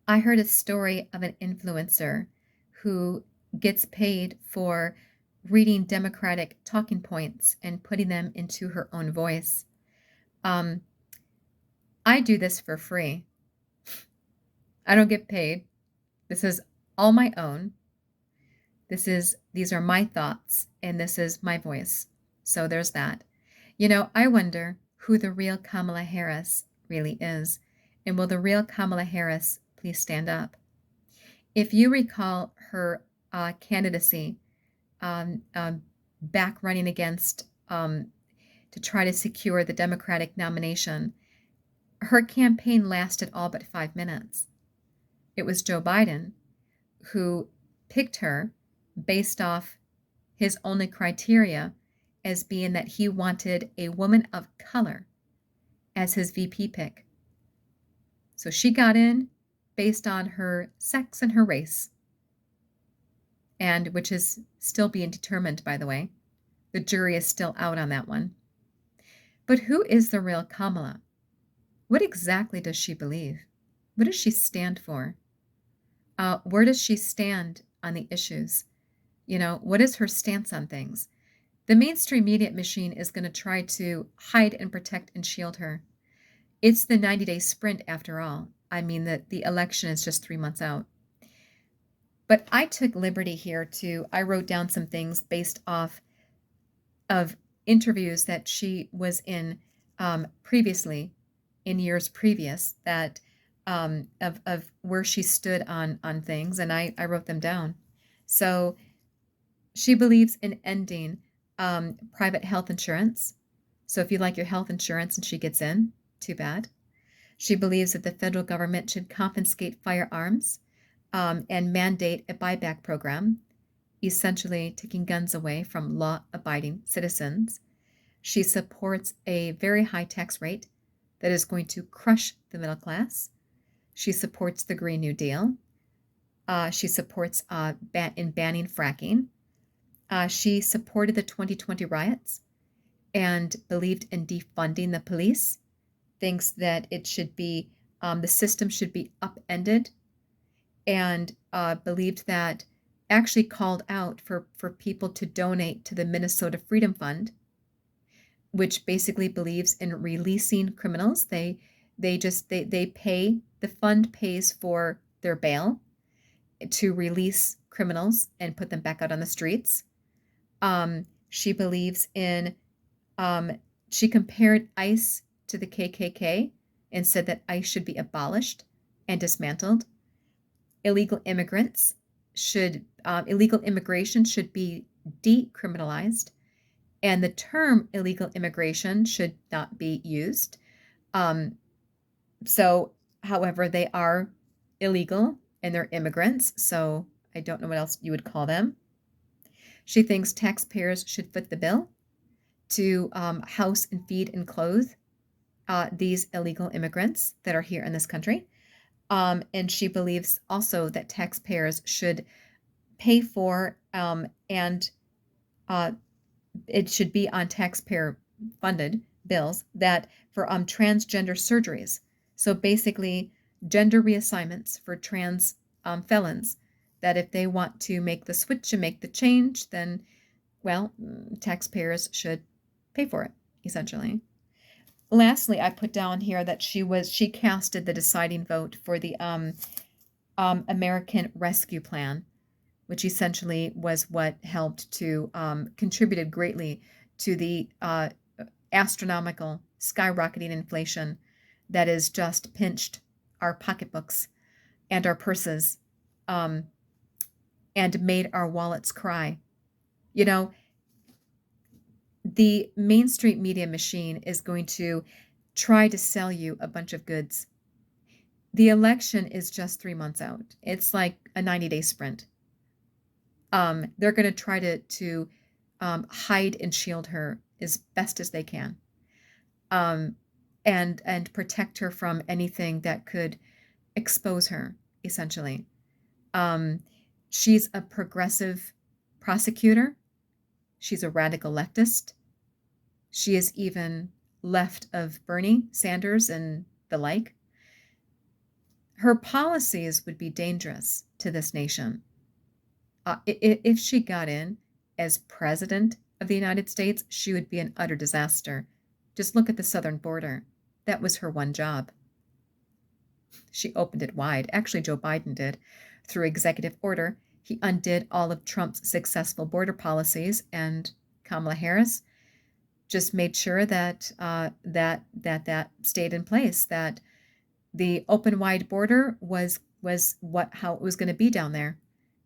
I heard a story of an influencer who gets paid for reading Democratic talking points and putting them into her own voice. Um, I do this for free. I don't get paid. This is all my own. These are my thoughts and this is my voice. So there's that. I wonder who the real Kamala Harris really is. And will the real Kamala Harris please stand up? If you recall her candidacy um, um, back running against to try to secure the Democratic nomination, her campaign lasted all but 5 minutes. It was Joe Biden who picked her based off his only criteria as being that he wanted a woman of color as his VP pick. So she got in based on her sex and her race, and which is still being determined, by the way. The jury is still out on that one. But who is the real Kamala? What exactly does she believe? What does she stand for? Where does she stand on the issues? What is her stance on things? The mainstream media machine is going to try to hide and protect and shield her. It's the 90-day sprint after all. I mean, the election is just 3 months out. But I took liberty here I wrote down some things based off of interviews that she was in previously, in years previous, that of where she stood on things, and I wrote them down. So she believes in ending private health insurance. So if you like your health insurance and she gets in, too bad. She believes that the federal government should confiscate firearms and mandate a buyback program, essentially taking guns away from law-abiding citizens. She supports a very high tax rate that is going to crush the middle class. She supports the Green New Deal. She supports in banning fracking. She supported the 2020 riots and believed in defunding the police, thinks that it should be, the system should be upended, and believed that, actually called out for people to donate to the Minnesota Freedom Fund, which basically believes in releasing criminals. They pay, the fund pays for their bail to release criminals and put them back out on the streets. She believes in, she compared ICE to the KKK and said that ICE should be abolished and dismantled. Illegal immigration should be decriminalized, and the term illegal immigration should not be used. However, they are illegal and they're immigrants, so I don't know what else you would call them. She thinks taxpayers should foot the bill to house and feed and clothe these illegal immigrants that are here in this country. And she believes also that taxpayers should pay for and it should be on taxpayer-funded bills that for transgender surgeries. So basically, gender reassignments for trans felons, that if they want to make the switch and make the change, then, well, taxpayers should pay for it, essentially. Lastly, I put down here that she casted the deciding vote for the American Rescue Plan, which essentially was what helped to contributed greatly to the astronomical skyrocketing inflation that has just pinched our pocketbooks and our purses and made our wallets cry. The mainstream media machine is going to try to sell you a bunch of goods. The election is just 3 months out. It's like a 90-day sprint. They're going to try to hide and shield her as best as they can, and protect her from anything that could expose her, essentially. She's a progressive prosecutor. She's a radical leftist. She is even left of Bernie Sanders and the like. Her policies would be dangerous to this nation. If she got in as president of the United States, she would be an utter disaster. Just look at the southern border. That was her one job. She opened it wide. Actually, Joe Biden did. Through executive order, he undid all of Trump's successful border policies, and Kamala Harris just made sure that that stayed in place. That the open wide border was how it was going to be down there.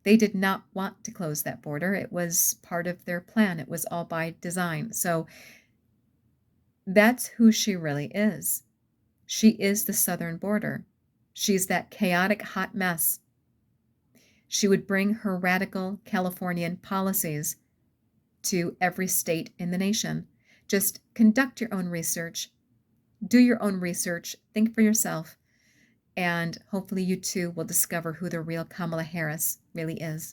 They did not want to close that border. It was part of their plan. It was all by design. So that's who she really is. She is the southern border. She's that chaotic hot mess. She would bring her radical Californian policies to every state in the nation. Just conduct your own research. Do your own research. Think for yourself. And hopefully you too will discover who the real Kamala Harris really is.